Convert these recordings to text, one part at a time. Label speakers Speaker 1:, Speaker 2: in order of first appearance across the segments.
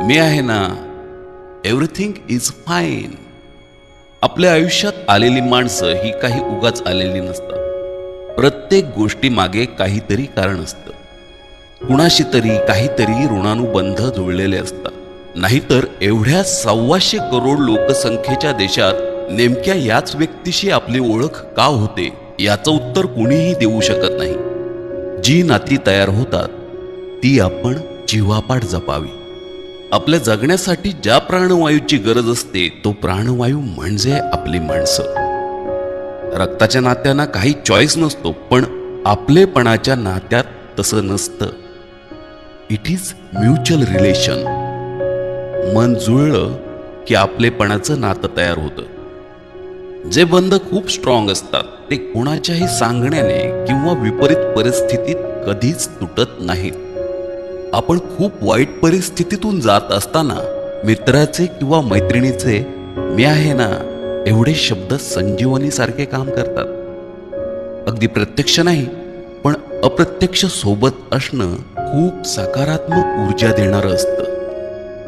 Speaker 1: मी आहे ना, everything is fine. आपल्या आयुष्यात आलेली माणसं ही काही उगाच आलेली नसतात. प्रत्येक गोष्टी मागे काहीतरी कारण असतं. कुणाशी तरी काहीतरी ऋणानुबंध जुळलेले असतात. नाहीतर एवढ्या 125 करोड लोकसंख्येच्या देशात नेमक्या याच व्यक्तीशी आपली ओळख का होते याचं उत्तर कुणीही देऊ शकत नाही. जी नाती तयार होतात ती आपण जीवापाड जपावी. आपल्या जगण्यासाठी ज्या प्राणवायूची गरज असते तो प्राणवायू म्हणजे आपली माणसं. रक्ताच्या नात्यांना काही चॉईस नसतो, पण आपलेपणाच्या नात्यात तसं नसतं. It is mutual relation. मन जुळलं की आपलेपणाचं नातं तयार होतं. जे बंध खूप स्ट्रॉंग असतात ते कोणाच्याही सांगण्याने किंवा विपरीत परिस्थितीत कधीच तुटत नाहीत. आपण खूप वाईट परिस्थितीतून जात असताना मित्राचे किंवा मैत्रिणीचे मी आहे ना एवढे शब्द संजीवनीसारखे काम करतात. अगदी प्रत्यक्ष नाही, पण अप्रत्यक्ष सोबत असणं खूप सकारात्मक ऊर्जा देणारं असतं.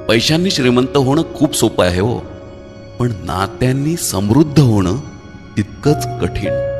Speaker 1: पैशांनी श्रीमंत होणं खूप सोपं आहे हो, पण नात्यांनी समृद्ध होणं तितकंच कठीण.